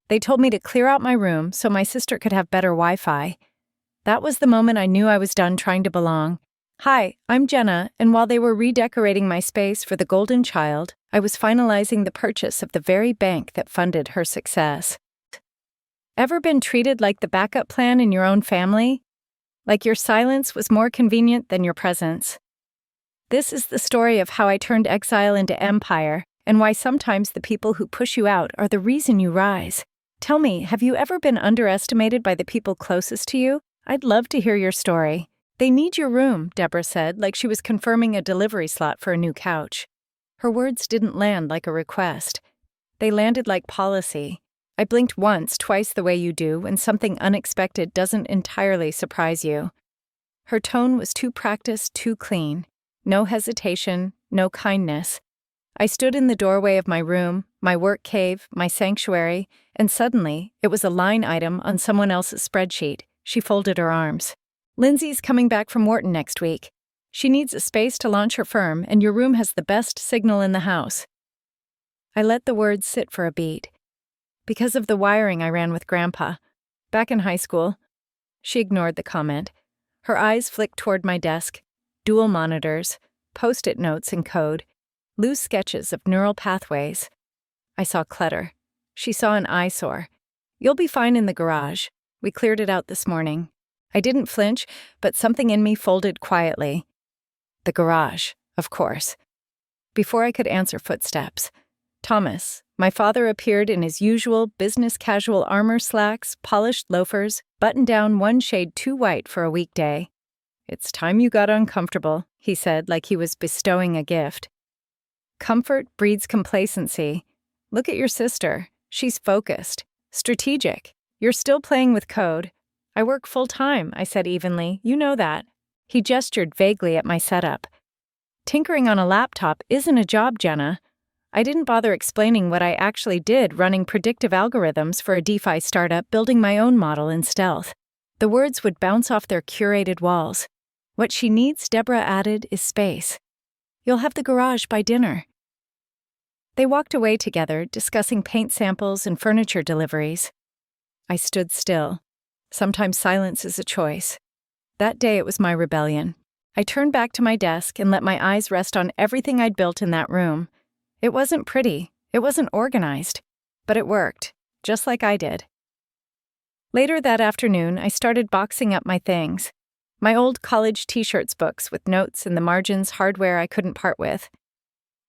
They told me to clear out my room so my sister could have better Wi-Fi. That was the moment I knew I was done trying to belong. Hi, I'm Jenna, and while they were redecorating my space for the golden child, I was finalizing the purchase of the very bank that funded her success. Ever been treated like the backup plan in your own family? Like your silence was more convenient than your presence? This is the story of how I turned exile into empire, and why sometimes the people who push you out are the reason you rise. Tell me, have you ever been underestimated by the people closest to you? I'd love to hear your story. They need your room, Deborah said, like she was confirming a delivery slot for a new couch. Her words didn't land like a request. They landed like policy. I blinked once, twice the way you do when something unexpected doesn't entirely surprise you. Her tone was too practiced, too clean. No hesitation, no kindness. I stood in the doorway of my room, my work cave, my sanctuary, and suddenly, it was a line item on someone else's spreadsheet. She folded her arms. Lindsay's coming back from Wharton next week. She needs a space to launch her firm, and your room has the best signal in the house. I let the words sit for a beat. Because of the wiring I ran with Grandpa. Back in high school. She ignored the comment. Her eyes flicked toward my desk. Dual monitors, post-it notes in code, loose sketches of neural pathways. I saw clutter. She saw an eyesore. You'll be fine in the garage. We cleared it out this morning. I didn't flinch, but something in me folded quietly. The garage, of course. Before I could answer footsteps, Thomas, my father, appeared in his usual business-casual armor slacks, polished loafers, buttoned down one shade too white for a weekday. "It's time you got uncomfortable," he said, like he was bestowing a gift. Comfort breeds complacency. Look at your sister. She's focused, strategic. You're still playing with code. I work full-time, I said evenly. You know that. He gestured vaguely at my setup. Tinkering on a laptop isn't a job, Jenna. I didn't bother explaining what I actually did, running predictive algorithms for a DeFi startup, building my own model in stealth. The words would bounce off their curated walls. What she needs, Deborah added, is space. You'll have the garage by dinner. They walked away together, discussing paint samples and furniture deliveries. I stood still. Sometimes silence is a choice. That day it was my rebellion. I turned back to my desk and let my eyes rest on everything I'd built in that room. It wasn't pretty, it wasn't organized, but it worked, just like I did. Later that afternoon, I started boxing up my things. My old college t-shirts books with notes in the margins, hardware I couldn't part with.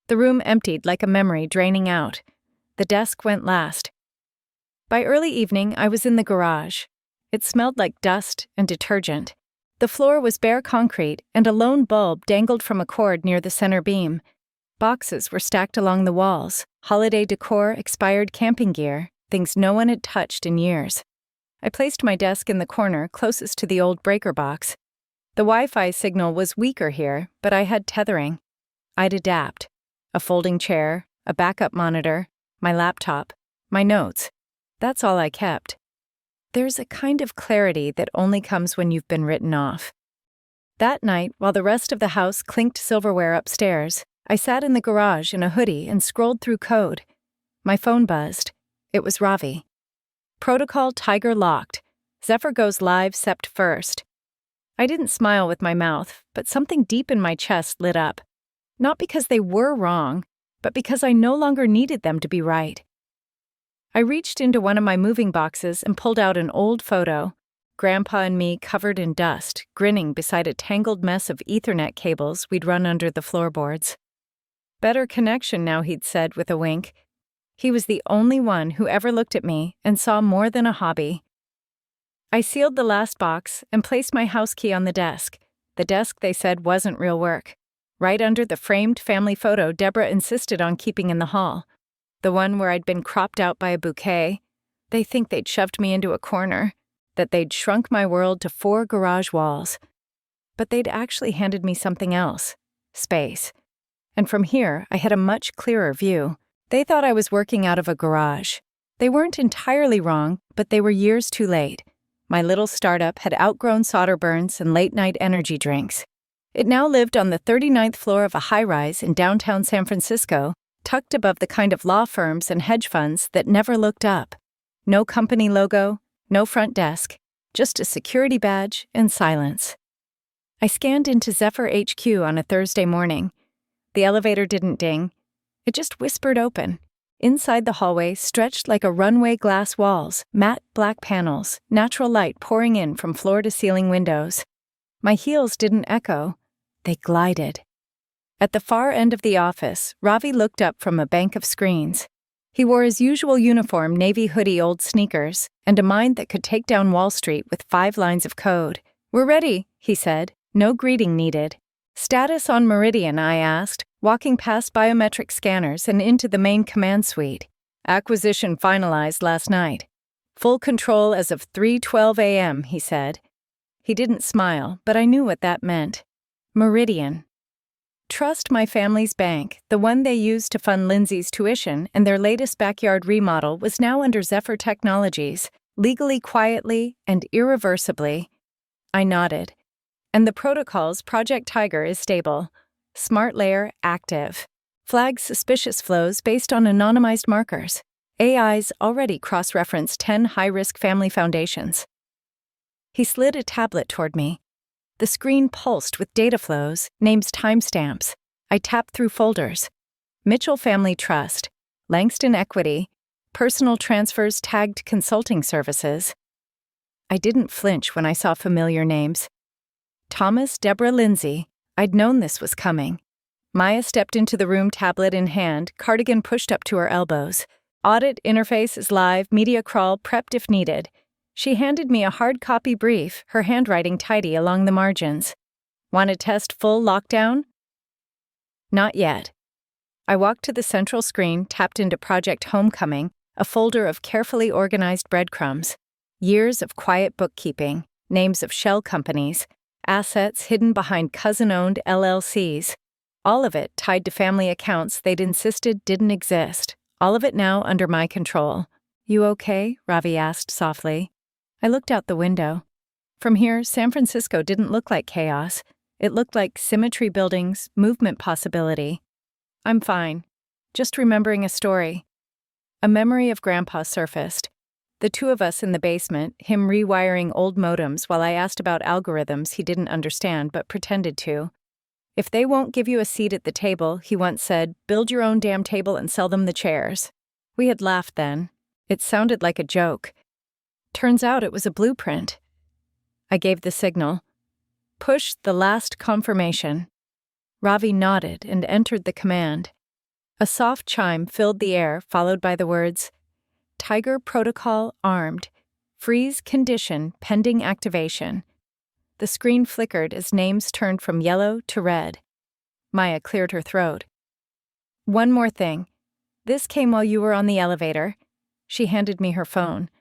The room emptied like a memory draining out. The desk went last. By early evening, I was in the garage. It smelled like dust and detergent. The floor was bare concrete, and a lone bulb dangled from a cord near the center beam. Boxes were stacked along the walls, holiday decor, expired camping gear, things no one had touched in years. I placed my desk in the corner closest to the old breaker box. The Wi-Fi signal was weaker here, but I had tethering. I'd adapt. A folding chair, a backup monitor, my laptop, my notes. That's all I kept. There's a kind of clarity that only comes when you've been written off. That night, while the rest of the house clinked silverware upstairs, I sat in the garage in a hoodie and scrolled through code. My phone buzzed. It was Ravi. Protocol Tiger locked. Zephyr goes live Sept 1st. I didn't smile with my mouth, but something deep in my chest lit up. Not because they were wrong, but because I no longer needed them to be right. I reached into one of my moving boxes and pulled out an old photo. Grandpa and me covered in dust, grinning beside a tangled mess of Ethernet cables we'd run under the floorboards. Better connection now, he'd said with a wink. He was the only one who ever looked at me and saw more than a hobby. I sealed the last box and placed my house key on the desk they said wasn't real work, right under the framed family photo Deborah insisted on keeping in the hall. The one where I'd been cropped out by a bouquet. They think they'd shoved me into a corner, that they'd shrunk my world to 4 garage walls. But they'd actually handed me something else, space. And from here, I had a much clearer view. They thought I was working out of a garage. They weren't entirely wrong, but they were years too late. My little startup had outgrown solder burns and late-night energy drinks. It now lived on the 39th floor of a high-rise in downtown San Francisco, tucked above the kind of law firms and hedge funds that never looked up. No company logo, no front desk, just a security badge and silence. I scanned into Zephyr HQ on a Thursday morning. The elevator didn't ding. It just whispered open. Inside the hallway stretched like a runway glass walls, matte black panels, natural light pouring in from floor-to-ceiling windows. My heels didn't echo. They glided. At the far end of the office, Ravi looked up from a bank of screens. He wore his usual uniform navy hoodie old sneakers and a mind that could take down Wall Street with 5 lines of code. "We're ready," he said. No greeting needed. "Status on Meridian," I asked, walking past biometric scanners and into the main command suite. "Acquisition finalized last night. Full control as of 3:12 a.m., he said. He didn't smile, but I knew what that meant. Meridian. Trust my family's bank, the one they used to fund Lindsay's tuition and their latest backyard remodel, was now under Zephyr Technologies, legally, quietly, and irreversibly. I nodded. And the protocol's Project Tiger is stable. Smart layer active. Flags suspicious flows based on anonymized markers. AI's already cross-referenced 10 high-risk family foundations. He slid a tablet toward me. The screen pulsed with data flows, names, timestamps. I tapped through folders. Mitchell Family Trust, Langston Equity, personal transfers tagged consulting services. I didn't flinch when I saw familiar names. Thomas Deborah Lindsay. I'd known this was coming. Maya stepped into the room, tablet in hand, cardigan pushed up to her elbows. Audit interface is live, media crawl prepped if needed. She handed me a hard copy brief, her handwriting tidy along the margins. Want to test full lockdown? Not yet. I walked to the central screen, tapped into Project Homecoming, a folder of carefully organized breadcrumbs. Years of quiet bookkeeping, names of shell companies, assets hidden behind cousin-owned LLCs. All of it tied to family accounts they'd insisted didn't exist. All of it now under my control. "You okay?" Ravi asked softly. I looked out the window. From here, San Francisco didn't look like chaos. It looked like symmetry buildings, movement possibility. "I'm fine. Just remembering a story." A memory of Grandpa surfaced. The two of us in the basement, him rewiring old modems while I asked about algorithms he didn't understand but pretended to. "If they won't give you a seat at the table," he once said, "build your own damn table and sell them the chairs." We had laughed then. It sounded like a joke. Turns out it was a blueprint. I gave the signal. "Push the last confirmation." Ravi nodded and entered the command. A soft chime filled the air, followed by the words, "Tiger Protocol armed. Freeze condition pending activation." The screen flickered as names turned from yellow to red. Maya cleared her throat. "One more thing. This came while you were on the elevator." She handed me her phone.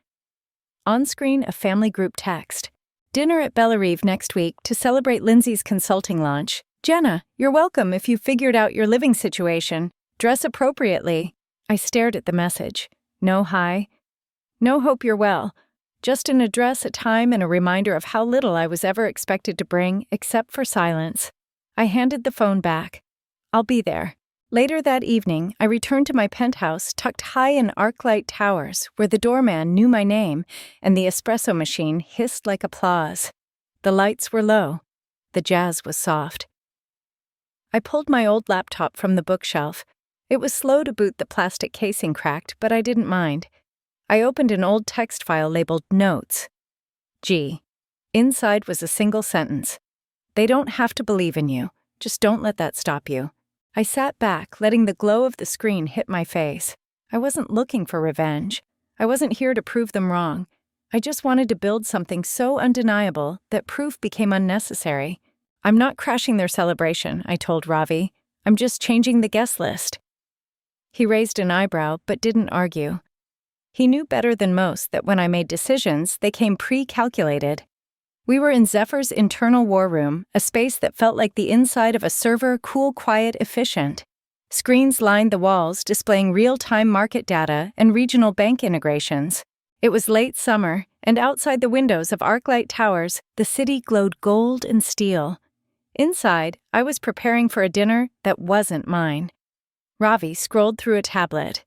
On screen, a family group text. "Dinner at Bellarive next week to celebrate Lindsay's consulting launch. Jenna, you're welcome if you've figured out your living situation. Dress appropriately." I stared at the message. No hi. No hope you're well. Just an address, a time, and a reminder of how little I was ever expected to bring, except for silence. I handed the phone back. "I'll be there." Later that evening, I returned to my penthouse tucked high in Arclight Towers, where the doorman knew my name and the espresso machine hissed like applause. The lights were low. The jazz was soft. I pulled my old laptop from the bookshelf. It was slow to boot, the plastic casing cracked, but I didn't mind. I opened an old text file labeled Notes. G. Inside was a single sentence. "They don't have to believe in you. Just don't let that stop you." I sat back, letting the glow of the screen hit my face. I wasn't looking for revenge. I wasn't here to prove them wrong. I just wanted to build something so undeniable that proof became unnecessary. "I'm not crashing their celebration," I told Ravi. "I'm just changing the guest list." He raised an eyebrow, but didn't argue. He knew better than most that when I made decisions, they came pre-calculated. We were in Zephyr's internal war room, a space that felt like the inside of a server, cool, quiet, efficient. Screens lined the walls, displaying real-time market data and regional bank integrations. It was late summer, and outside the windows of Arclight Towers, the city glowed gold and steel. Inside, I was preparing for a dinner that wasn't mine. Ravi scrolled through a tablet.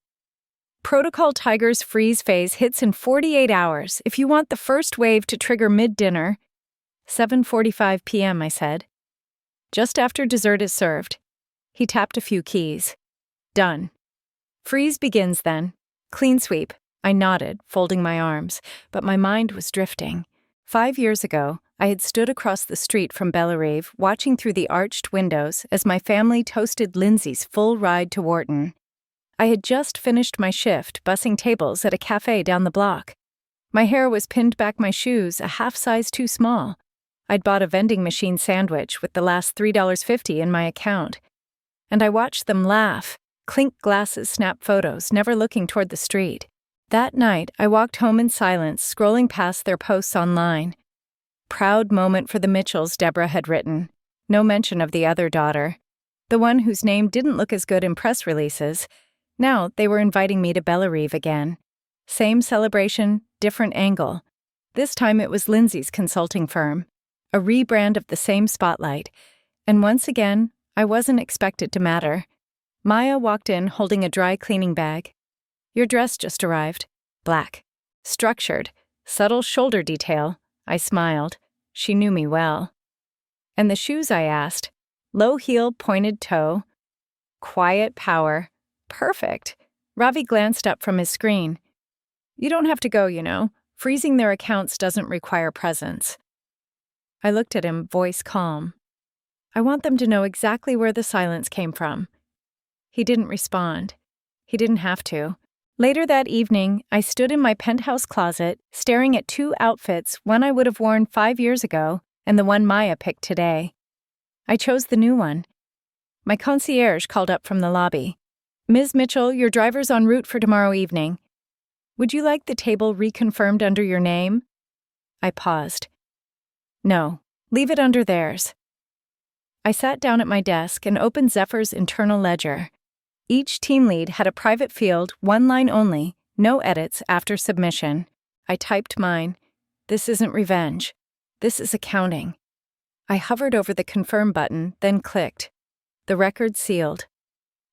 Protocol Tiger's freeze phase hits in 48 hours if you want the first wave to trigger mid-dinner. 7:45 p.m., I said. Just after dessert is served. He tapped a few keys. Done. Freeze begins then. Clean sweep. I nodded, folding my arms, but my mind was drifting. 5 years ago, I had stood across the street from Bellerive, watching through the arched windows as my family toasted Lindsay's full ride to Wharton. I had just finished my shift bussing tables at a cafe down the block. My hair was pinned back my shoes a half size too small. I'd bought a vending machine sandwich with the last $3.50 in my account. And I watched them laugh, clink glasses, snap photos, never looking toward the street. That night, I walked home in silence, scrolling past their posts online. Proud moment for the Mitchells, Deborah had written. No mention of the other daughter. The one whose name didn't look as good in press releases. Now they were inviting me to Bellerive again. Same celebration, different angle. This time it was Lindsay's consulting firm. A rebrand of the same spotlight. And once again, I wasn't expected to matter. Maya walked in holding a dry cleaning bag. Your dress just arrived. Black. Structured. Subtle shoulder detail. I smiled. She knew me well. And the shoes, I asked. Low heel, pointed toe. Quiet power. Perfect. Ravi glanced up from his screen. You don't have to go, you know. Freezing their accounts doesn't require presence. I looked at him, voice calm. I want them to know exactly where the silence came from. He didn't respond. He didn't have to. Later that evening, I stood in my penthouse closet, staring at two outfits, one I would have worn 5 years ago, and the one Maya picked today. I chose the new one. My concierge called up from the lobby. Ms. Mitchell, your driver's en route for tomorrow evening. Would you like the table reconfirmed under your name? I paused. No, leave it under theirs. I sat down at my desk and opened Zephyr's internal ledger. Each team lead had a private field, one line only, no edits after submission. I typed mine. This isn't revenge. This is accounting. I hovered over the confirm button, then clicked. The record sealed.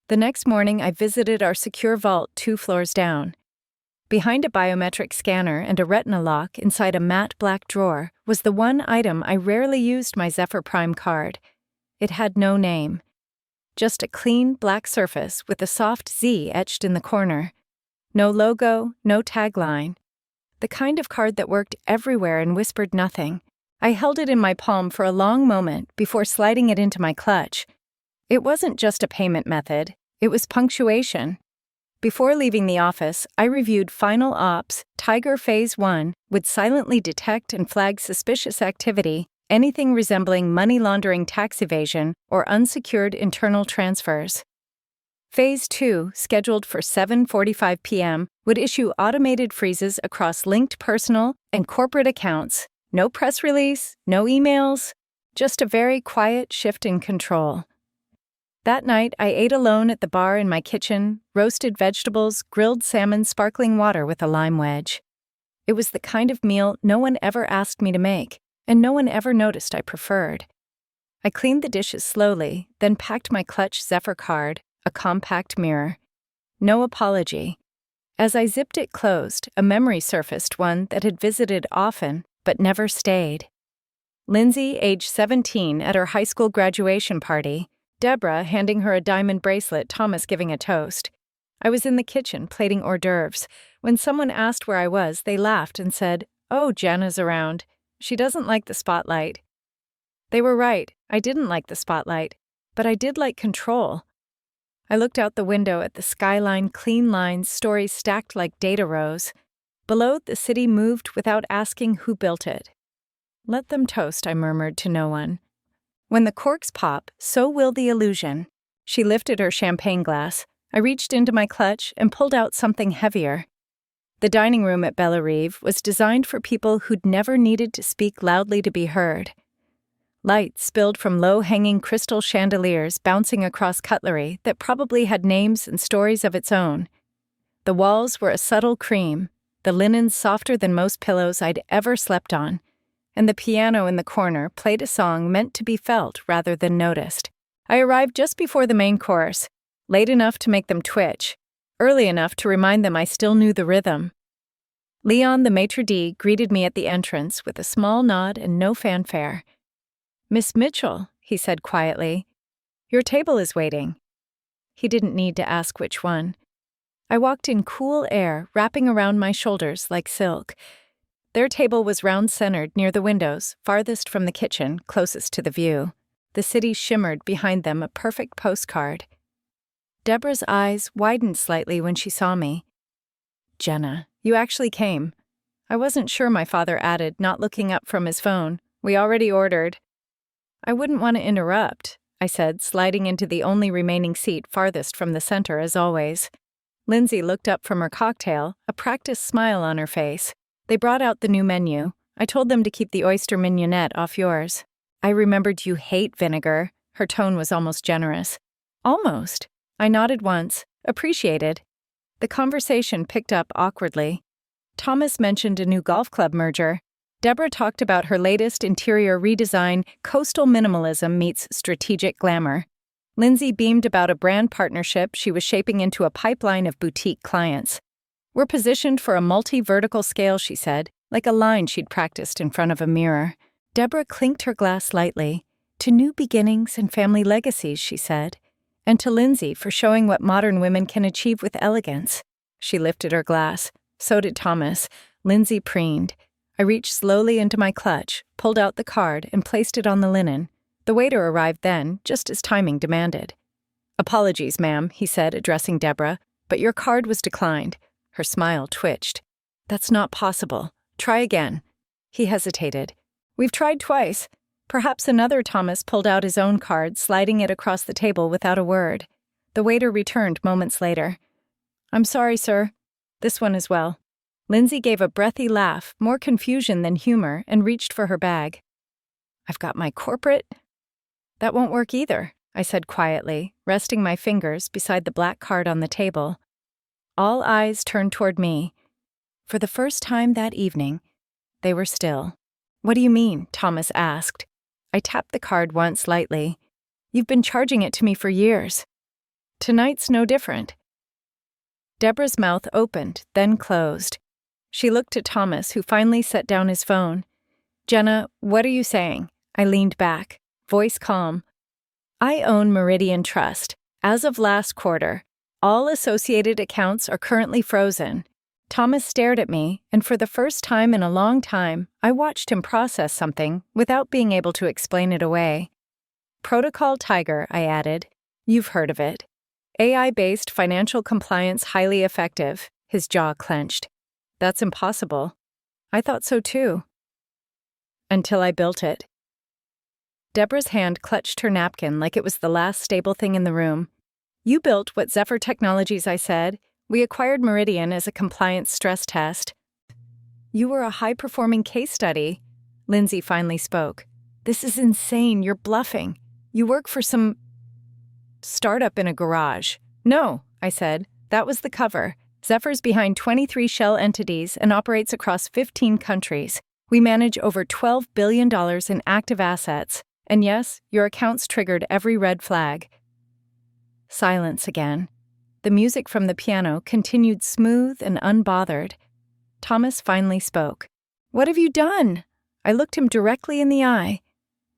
The next morning, I visited our secure vault 2 floors down. Behind a biometric scanner and a retina lock inside a matte black drawer was the one item I rarely used my Zephyr Prime card. It had no name. Just a clean black surface with a soft Z etched in the corner. No logo, no tagline. The kind of card that worked everywhere and whispered nothing. I held it in my palm for a long moment before sliding it into my clutch. It wasn't just a payment method, it was punctuation. Before leaving the office, I reviewed Final Ops. Tiger Phase 1 would silently detect and flag suspicious activity, anything resembling money laundering, tax evasion, or unsecured internal transfers. Phase 2, scheduled for 7:45 p.m., would issue automated freezes across linked personal and corporate accounts. No press release, no emails, just a very quiet shift in control. That night, I ate alone at the bar in my kitchen, roasted vegetables, grilled salmon, sparkling water with a lime wedge. It was the kind of meal no one ever asked me to make, and no one ever noticed I preferred. I cleaned the dishes slowly, then packed my clutch Zephyr card, a compact mirror. No apology. As I zipped it closed, a memory surfaced, one that had visited often, but never stayed. Lindsay, age 17, at her high school graduation party. Deborah handing her a diamond bracelet, Thomas giving a toast. I was in the kitchen plating hors d'oeuvres. When someone asked where I was, they laughed and said, "Oh, Jenna's around. She doesn't like the spotlight." They were right. I didn't like the spotlight, but I did like control. I looked out the window at the skyline, clean lines, stories stacked like data rows. Below, the city moved without asking who built it. Let them toast, I murmured to no one. When the corks pop, so will the illusion. She lifted her champagne glass. I reached into my clutch and pulled out something heavier. The dining room at Bellerive was designed for people who'd never needed to speak loudly to be heard. Light spilled from low-hanging crystal chandeliers bouncing across cutlery that probably had names and stories of its own. The walls were a subtle cream, the linens softer than most pillows I'd ever slept on, and the piano in the corner played a song meant to be felt rather than noticed. I arrived just before the main course, late enough to make them twitch. early enough to remind them I still knew the rhythm. Leon, the maitre d', greeted me at the entrance with a small nod and no fanfare. "Miss Mitchell," he said quietly, "your table is waiting." He didn't need to ask which one. I walked in cool air, wrapping around my shoulders like silk. Their table was round-centered near the windows, farthest from the kitchen, closest to the view. The city shimmered behind them, a perfect postcard. Deborah's eyes widened slightly when she saw me. "Jenna, you actually came." "I wasn't sure," my father added, not looking up from his phone. "We already ordered." "I wouldn't want to interrupt," I said, sliding into the only remaining seat farthest from the center as always. Lindsay looked up from her cocktail, a practiced smile on her face. "They brought out the new menu. I told them to keep the oyster mignonette off yours." "I remembered you hate vinegar." Her tone was almost generous. "Almost." I nodded once, appreciated. The conversation picked up awkwardly. Thomas mentioned a new golf club merger. Deborah talked about her latest interior redesign, coastal minimalism meets strategic glamour. Lindsay beamed about a brand partnership she was shaping into a pipeline of boutique clients. "We're positioned for a multi-vertical scale," she said, like a line she'd practiced in front of a mirror. Deborah clinked her glass lightly. "To new beginnings and family legacies," she said. "And to Lindsay for showing what modern women can achieve with elegance." She lifted her glass. So did Thomas. Lindsay preened. I reached slowly into my clutch, pulled out the card, and placed it on the linen. The waiter arrived then, just as timing demanded. "Apologies, ma'am," he said, addressing Deborah, "but your card was declined." Her smile twitched. "That's not possible. Try again." He hesitated. "We've tried twice." Perhaps another. Thomas pulled out his own card, sliding it across the table without a word. The waiter returned moments later. "I'm sorry, sir. This one as well." Lindsay gave a breathy laugh, more confusion than humor, and reached for her bag. "I've got my corporate—" "That won't work either," I said quietly, resting my fingers beside the black card on the table. All eyes turned toward me. For the first time that evening, they were still. "What do you mean?" Thomas asked. I tapped the card once lightly. "You've been charging it to me for years." "Tonight's no different." Deborah's mouth opened, then closed. She looked at Thomas, who finally set down his phone. "Jenna, what are you saying?" I leaned back, voice calm. "I own Meridian Trust. As of last quarter, all associated accounts are currently frozen." Thomas stared at me, and for the first time in a long time, I watched him process something without being able to explain it away. "Protocol Tiger," I added. "You've heard of it. AI-based financial compliance, highly effective." His jaw clenched. "That's impossible." "I thought so too. Until I built it." Deborah's hand clutched her napkin like it was the last stable thing in the room. "You built what Zephyr Technologies," I said. "We acquired Meridian as a compliance stress test." "You were a high-performing case study." Lindsay finally spoke. "This is insane. You're bluffing. You work for some startup in a garage." "No," I said. "That was the cover. Zephyr's behind 23 shell entities and operates across 15 countries. We manage over $12 billion in active assets. And yes, your accounts triggered every red flag." Silence again. The music from the piano continued smooth and unbothered. Thomas finally spoke. "What have you done?" I looked him directly in the eye.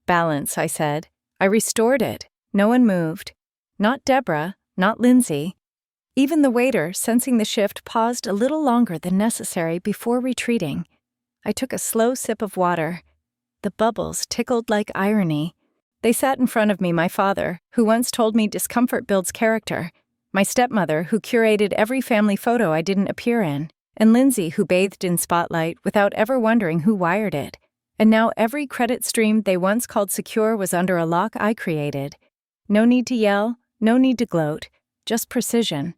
"Balance," I said. "I restored it." No one moved. Not Deborah, not Lindsay. Even the waiter, sensing the shift, paused a little longer than necessary before retreating. I took a slow sip of water. The bubbles tickled like irony. They sat in front of me, my father, who once told me discomfort builds character, my stepmother, who curated every family photo I didn't appear in, and Lindsay, who bathed in spotlight without ever wondering who wired it. And now every credit stream they once called secure was under a lock I created. No need to yell, no need to gloat, just precision.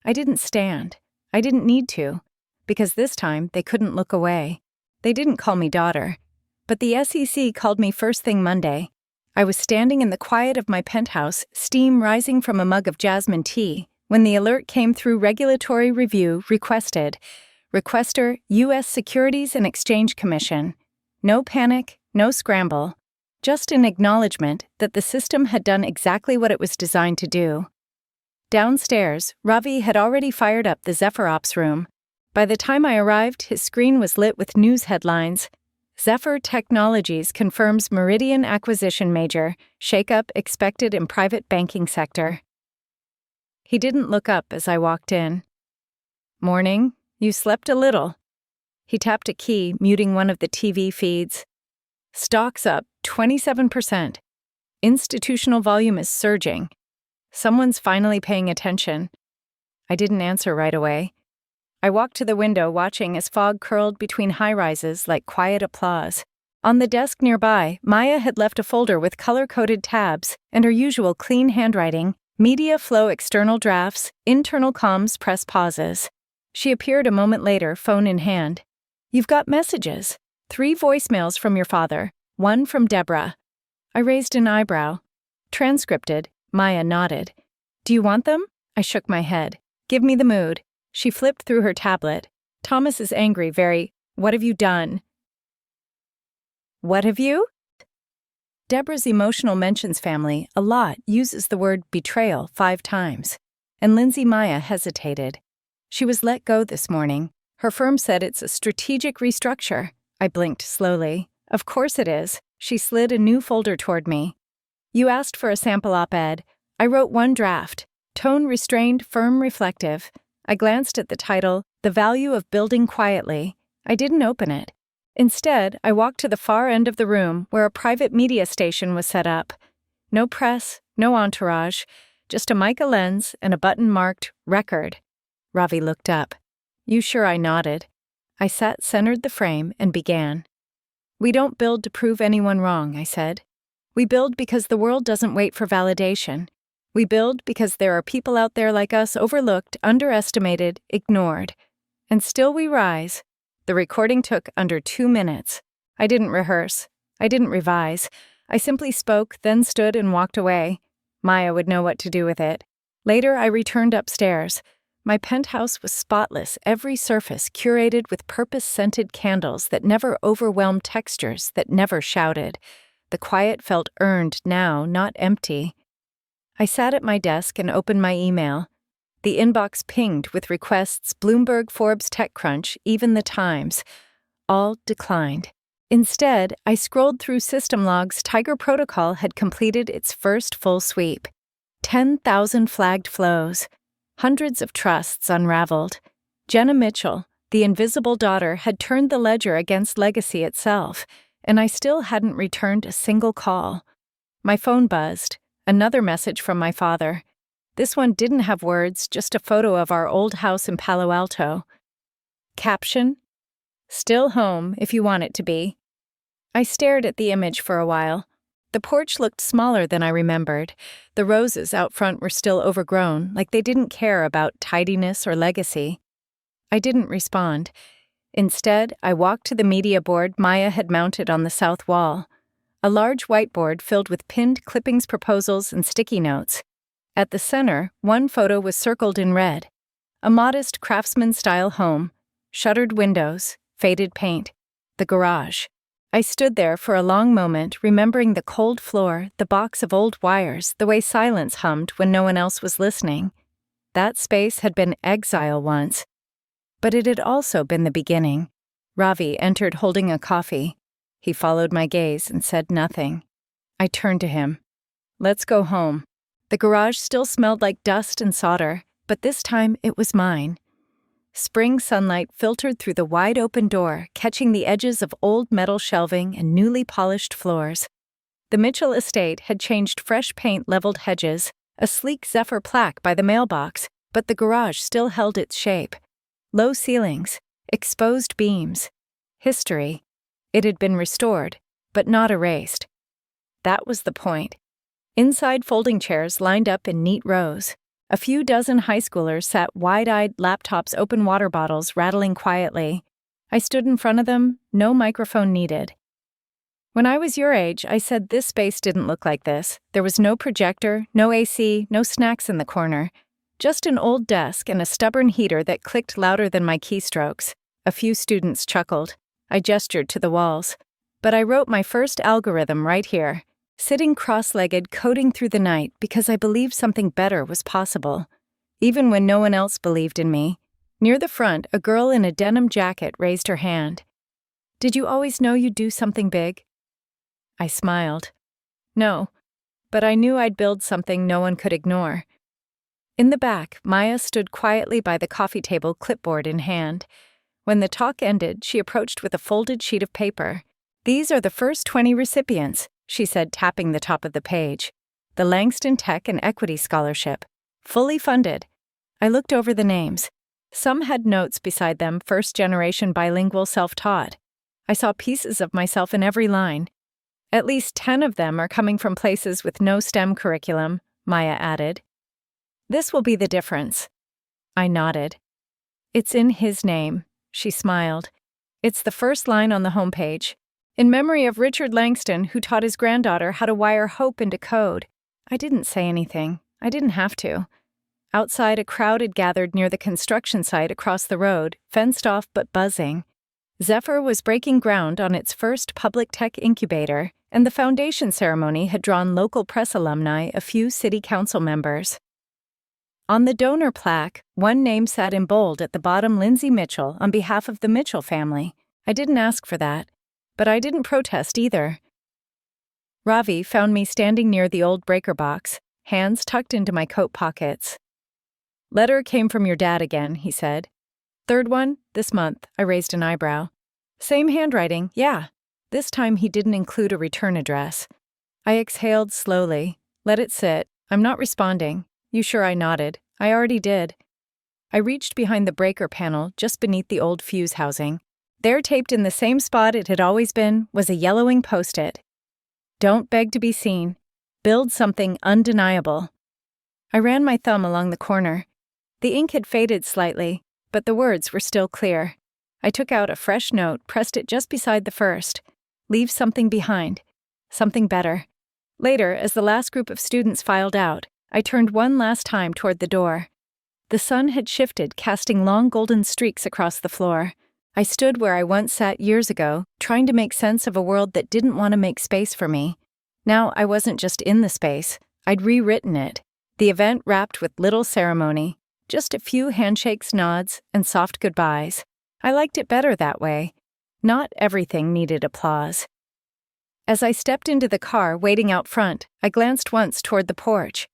I didn't stand. I didn't need to, because this time they couldn't look away. They didn't call me daughter, but the SEC called me first thing Monday. I was standing in the quiet of my penthouse, steam rising from a mug of jasmine tea, when the alert came through regulatory review requested. Requester, U.S. Securities and Exchange Commission. No panic, no scramble. Just an acknowledgement that the system had done exactly what it was designed to do. Downstairs, Ravi had already fired up the Zephyr Ops room. By the time I arrived, his screen was lit with news headlines. Zephyr Technologies confirms Meridian acquisition major, shakeup expected in private banking sector. He didn't look up as I walked in. Morning, you slept a little. He tapped a key, muting one of the TV feeds. Stocks up 27%. Institutional volume is surging. Someone's finally paying attention. I didn't answer right away. I walked to the window, watching as fog curled between high-rises like quiet applause. On the desk nearby, Maya had left a folder with color-coded tabs and her usual clean handwriting, media flow external drafts, internal comms press pauses. She appeared a moment later, phone in hand. You've got messages. 3 voicemails from your father, 1 from Deborah. I raised an eyebrow. Transcripted, Maya nodded. Do you want them? I shook my head. Give me the mood. She flipped through her tablet. Thomas is angry, very, what have you done? What have you? Deborah's emotional mentions family a lot uses the word betrayal 5 times, and Lindsay Maya hesitated. She was let go this morning. Her firm said it's a strategic restructure. I blinked slowly. Of course it is. She slid a new folder toward me. You asked for a sample op-ed. I wrote 1 draft. Tone restrained, firm, reflective. I glanced at the title, The Value of Building Quietly. I didn't open it. Instead, I walked to the far end of the room where a private media station was set up. No press, no entourage, just a mica lens and a button marked Record. Ravi looked up. You sure? I nodded. I centered the frame and began. We don't build to prove anyone wrong, I said. We build because the world doesn't wait for validation. We build because there are people out there like us overlooked, underestimated, ignored. And still we rise. The recording took under 2 minutes. I didn't rehearse. I didn't revise. I simply spoke, then stood and walked away. Maya would know what to do with it. Later, I returned upstairs. My penthouse was spotless, every surface curated with purpose-scented candles that never overwhelmed textures that never shouted. The quiet felt earned now, not empty. I sat at my desk and opened my email. The inbox pinged with requests Bloomberg, Forbes, TechCrunch, even the Times. All declined. Instead, I scrolled through system logs. Tiger Protocol had completed its first full sweep. 10,000 flagged flows. Hundreds of trusts unraveled. Jenna Mitchell, the invisible daughter, had turned the ledger against legacy itself, and I still hadn't returned a single call. My phone buzzed. Another message from my father. This one didn't have words, just a photo of our old house in Palo Alto. Caption: Still home if you want it to be. I stared at the image for a while. The porch looked smaller than I remembered. The roses out front were still overgrown, like they didn't care about tidiness or legacy. I didn't respond. Instead, I walked to the media board Maya had mounted on the south wall. A large whiteboard filled with pinned clippings, proposals, and sticky notes. At the center, one photo was circled in red. A modest craftsman-style home, shuttered windows, faded paint, the garage. I stood there for a long moment, remembering the cold floor, the box of old wires, the way silence hummed when no one else was listening. That space had been exile once. But it had also been the beginning. Ravi entered holding a coffee. He followed my gaze and said nothing. I turned to him. Let's go home. The garage still smelled like dust and solder, but this time it was mine. Spring sunlight filtered through the wide-open door, catching the edges of old metal shelving and newly polished floors. The Mitchell estate had changed fresh paint-leveled hedges, a sleek Zephyr plaque by the mailbox, but the garage still held its shape. Low ceilings, exposed beams. History. It had been restored, but not erased. That was the point. Inside, folding chairs lined up in neat rows. A few dozen high schoolers sat wide-eyed, laptops, open water bottles rattling quietly. I stood in front of them, no microphone needed. When I was your age, I said this space didn't look like this. There was no projector, no AC, no snacks in the corner. Just an old desk and a stubborn heater that clicked louder than my keystrokes. A few students chuckled. I gestured to the walls. But I wrote my first algorithm right here, sitting cross-legged, coding through the night because I believed something better was possible. even when no one else believed in me. Near the front, a girl in a denim jacket raised her hand. "Did you always know you'd do something big?" I smiled. "No, but I knew I'd build something no one could ignore." In the back, Maya stood quietly by the coffee table, clipboard in hand. When the talk ended, she approached with a folded sheet of paper. "These are the first 20 recipients," she said, tapping the top of the page. "The Langston Tech and Equity Scholarship. Fully funded." I looked over the names. Some had notes beside them, first-generation bilingual self-taught. I saw pieces of myself in every line. "At least 10 of them are coming from places with no STEM curriculum," Maya added. "This will be the difference." I nodded. "It's in his name," she smiled. "It's the first line on the homepage. In memory of Richard Langston, who taught his granddaughter how to wire hope into code." I didn't say anything. I didn't have to. Outside, a crowd had gathered near the construction site across the road, fenced off but buzzing. Zephyr was breaking ground on its first public tech incubator, and the foundation ceremony had drawn local press alumni, a few city council members. On the donor plaque, one name sat in bold at the bottom: Lindsay Mitchell, on behalf of the Mitchell family. I didn't ask for that, but I didn't protest either. Ravi found me standing near the old breaker box, hands tucked into my coat pockets. "Letter came from your dad again," he said. "Third one, this month." I raised an eyebrow. "Same handwriting, yeah." This time he didn't include a return address. I exhaled slowly. "Let it sit. I'm not responding." "You sure?" I nodded. "I already did." I reached behind the breaker panel, just beneath the old fuse housing. There, taped in the same spot it had always been, was a yellowing post-it. "Don't beg to be seen. Build something undeniable." I ran my thumb along the corner. The ink had faded slightly, but the words were still clear. I took out a fresh note, pressed it just beside the first. "Leave something behind. Something better." Later, as the last group of students filed out, I turned one last time toward the door. The sun had shifted, casting long golden streaks across the floor. I stood where I once sat years ago, trying to make sense of a world that didn't want to make space for me. Now I wasn't just in the space, I'd rewritten it. The event wrapped with little ceremony, just a few handshakes, nods, and soft goodbyes. I liked it better that way. Not everything needed applause. As I stepped into the car waiting out front, I glanced once toward the porch.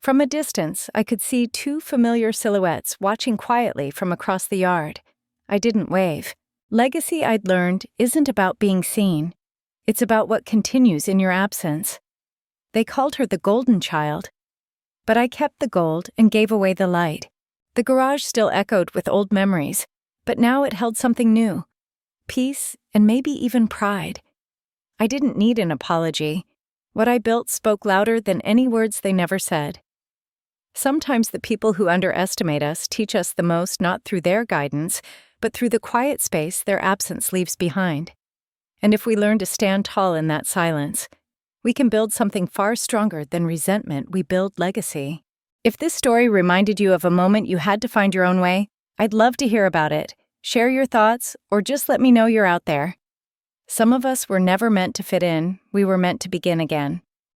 From a distance, I could see two familiar silhouettes watching quietly from across the yard. I didn't wave. Legacy, I'd learned, isn't about being seen. It's about what continues in your absence. They called her the golden child. But I kept the gold and gave away the light. The garage still echoed with old memories, but now it held something new. Peace, and maybe even pride. I didn't need an apology. What I built spoke louder than any words they never said. Sometimes the people who underestimate us teach us the most not through their guidance, but through the quiet space their absence leaves behind. And if we learn to stand tall in that silence, we can build something far stronger than resentment. We build legacy. If this story reminded you of a moment you had to find your own way, I'd love to hear about it. Share your thoughts, or just let me know you're out there. Some of us were never meant to fit in, we were meant to begin again.